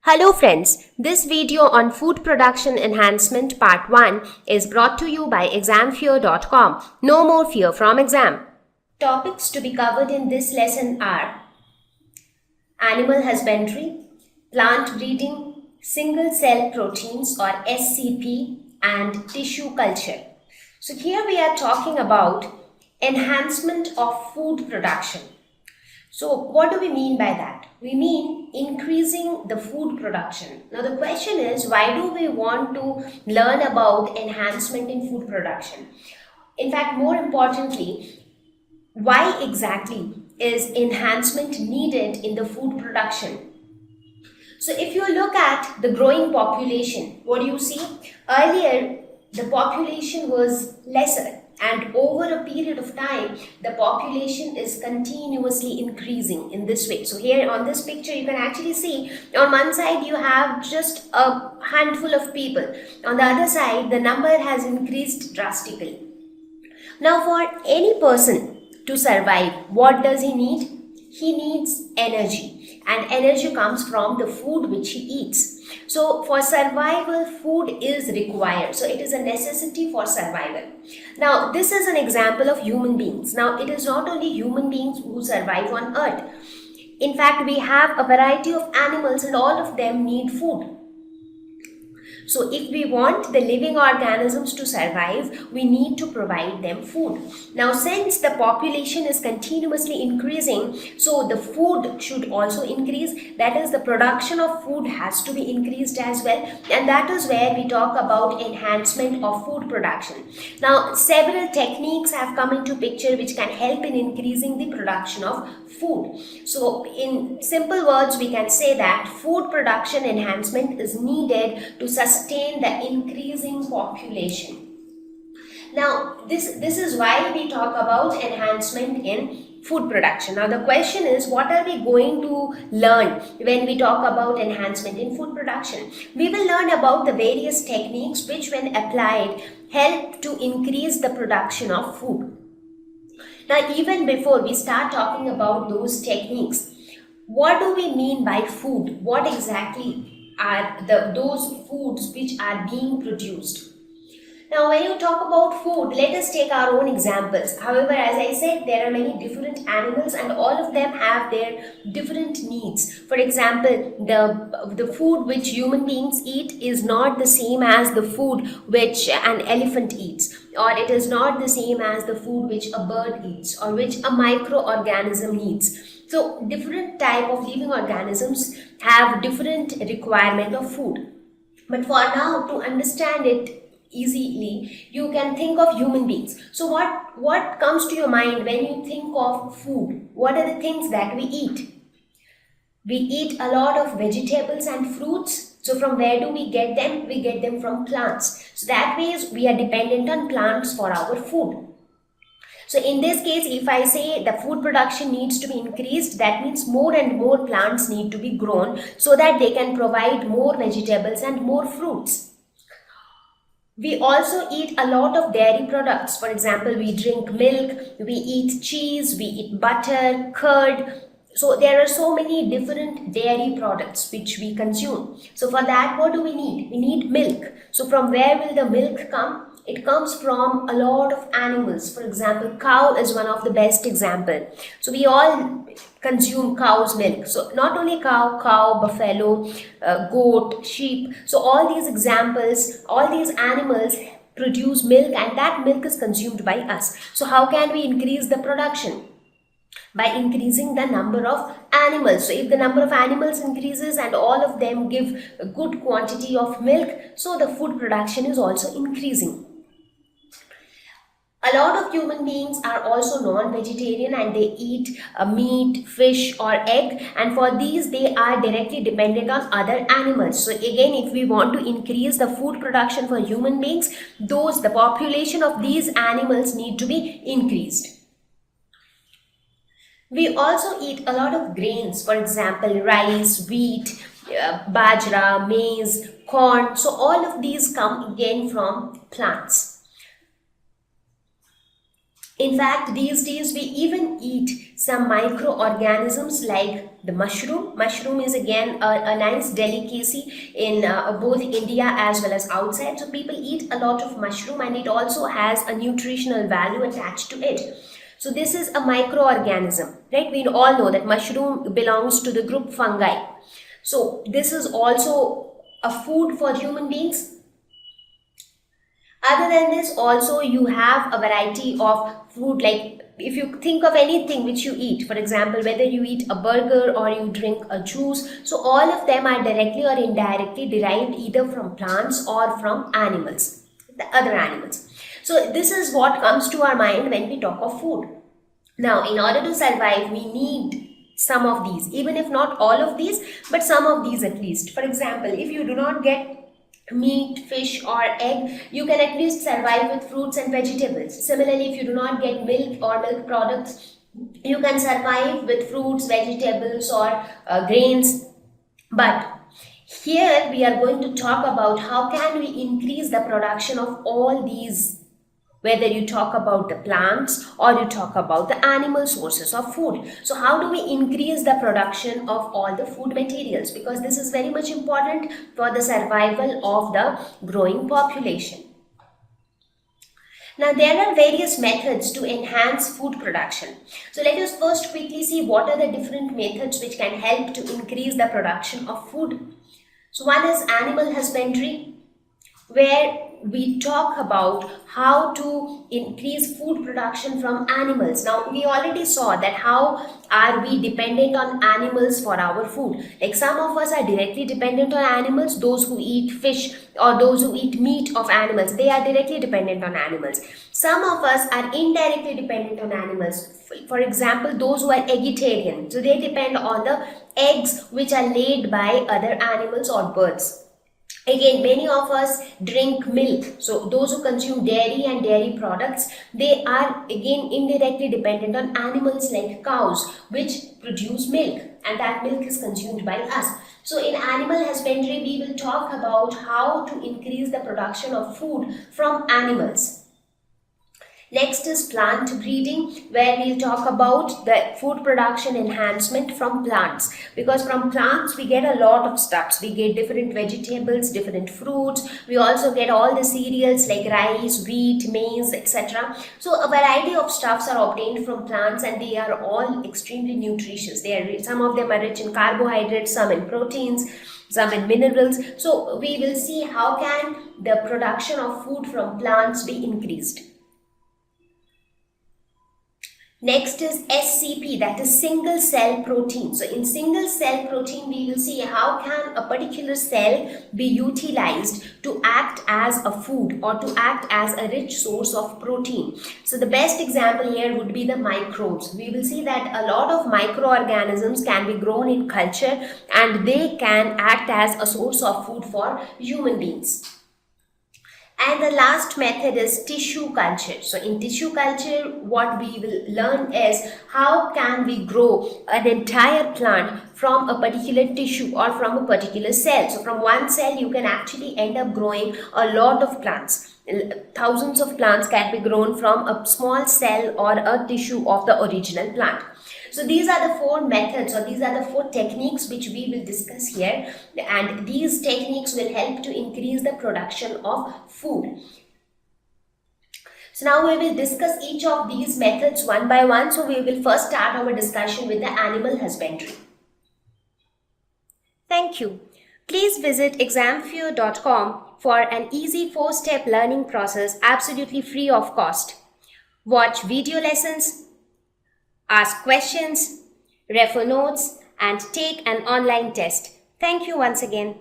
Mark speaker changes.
Speaker 1: Hello friends, this video on food production enhancement part 1 is brought to you by examfear.com. No more fear from exam. Topics to be covered in this lesson are animal husbandry, plant breeding, single cell proteins or SCP, and tissue culture. So here we are talking about enhancement of food production. So what do we mean by that? We mean increasing the food production. Now the question is, why do we want to learn about enhancement in food production? In fact, more importantly, why exactly is enhancement needed in the food production? So if you look at the growing population, what do you see? Earlier, the population was lesser. And over a period of time, the population is continuously increasing in this way. So here on this picture, you can actually see on one side, you have just a handful of people. On the other side, the number has increased drastically. Now, for any person to survive, what does he need? He needs energy. And energy comes from the food which he eats. So for survival, food is required. So it is a necessity for survival. Now, this is an example of human beings. Now, it is not only human beings who survive on earth. In fact, we have a variety of animals and all of them need food. So if we want the living organisms to survive, we need to provide them food. Now, since the population is continuously increasing, so the food should also increase. That is, the production of food has to be increased as well. And that is where we talk about enhancement of food production. Now, several techniques have come into picture which can help in increasing the production of food. So in simple words, we can say that food production enhancement is needed to sustain the increasing population. Now, this is why we talk about enhancement in food production. Now, the question is, what are we going to learn when we talk about enhancement in food production? We will learn about the various techniques which, when applied, help to increase the production of food. Now, even before we start talking about those techniques, what do we mean by food? What exactly are those foods which are being produced? Now, when you talk about food, let us take our own examples. However, as I said, there are many different animals and all of them have their different needs. For example, the food which human beings eat is not the same as the food which an elephant eats, or it is not the same as the food which a bird eats or which a microorganism needs. So, different type of living organisms have different requirement of food. But for now, to understand it easily, you can think of human beings. So what comes to your mind when you think of food? What are the things that we eat? We eat a lot of vegetables and fruits. So from where do we get them? We get them from plants. So that means we are dependent on plants for our food. So in this case, if I say the food production needs to be increased, that means more and more plants need to be grown so that they can provide more vegetables and more fruits. We also eat a lot of dairy products. For example, we drink milk, we eat cheese, we eat butter, curd. So there are so many different dairy products which we consume. So for that, what do we need? We need milk. So from where will the milk come? It comes from a lot of animals. For example, cow is one of the best example. So we all consume cow's milk. So not only cow, buffalo, goat, sheep. So all these examples, all these animals produce milk and that milk is consumed by us. So how can we increase the production? By increasing the number of animals. So if the number of animals increases and all of them give a good quantity of milk, so the food production is also increasing. A lot of human beings are also non-vegetarian and they eat meat, fish or egg, and for these they are directly dependent on other animals. So again, if we want to increase the food production for human beings, the population of these animals need to be increased. We also eat a lot of grains, for example, rice, wheat, bajra, maize, corn. So all of these come again from plants. In fact, these days we even eat some microorganisms like the mushroom. Mushroom is again a nice delicacy in both India as well as outside. So people eat a lot of mushroom, and it also has a nutritional value attached to it. So this is a microorganism, right? We all know that mushroom belongs to the group fungi. So this is also a food for human beings. Other than this, also you have a variety of food, like if you think of anything which you eat, for example, whether you eat a burger or you drink a juice, so all of them are directly or indirectly derived either from plants or from animals, the other animals. So this is what comes to our mind when we talk of food. Now, in order to survive, we need some of these, even if not all of these, but some of these at least. For example, if you do not get meat, fish or egg, you can at least survive with fruits and vegetables. Similarly, if you do not get milk or milk products, you can survive with fruits, vegetables or grains. But here we are going to talk about how can we increase the production of all these, whether you talk about the plants or you talk about the animal sources of food. So how do we increase the production of all the food materials? Because this is very much important for the survival of the growing population. Now, there are various methods to enhance food production. So let us first quickly see what are the different methods which can help to increase the production of food. So one is animal husbandry, where we talk about how to increase food production from animals. Now, we already saw that how are we dependent on animals for our food. Like some of us are directly dependent on animals, those who eat fish or those who eat meat of animals, they are directly dependent on animals. Some of us are indirectly dependent on animals. For example, those who are vegetarian, so they depend on the eggs which are laid by other animals or birds. Again, many of us drink milk. So those who consume dairy and dairy products, they are again indirectly dependent on animals like cows, which produce milk, and that milk is consumed by us. So in animal husbandry, we will talk about how to increase the production of food from animals. Next is plant breeding, where we'll talk about the food production enhancement from plants. Because from plants, we get a lot of stuffs. We get different vegetables, different fruits. We also get all the cereals like rice, wheat, maize, etc. So a variety of stuffs are obtained from plants, and they are all extremely nutritious. Some of them are rich in carbohydrates, some in proteins, some in minerals. So we will see how can the production of food from plants be increased. Next is SCP, that is single cell protein. So in single cell protein, we will see how can a particular cell be utilized to act as a food or to act as a rich source of protein. So the best example here would be the microbes. We will see that a lot of microorganisms can be grown in culture, and they can act as a source of food for human beings. And the last method is tissue culture. So in tissue culture, what we will learn is how can we grow an entire plant from a particular tissue or from a particular cell. So from one cell, you can actually end up growing a lot of plants. Thousands of plants can be grown from a small cell or a tissue of the original plant. So these are the four methods, or these are the four techniques which we will discuss here, and these techniques will help to increase the production of food. So now we will discuss each of these methods one by one. So we will first start our discussion with the animal husbandry. Thank you. Please visit examfear.com for an easy 4-step learning process absolutely free of cost. Watch video lessons, ask questions, refer notes, and take an online test. Thank you once again.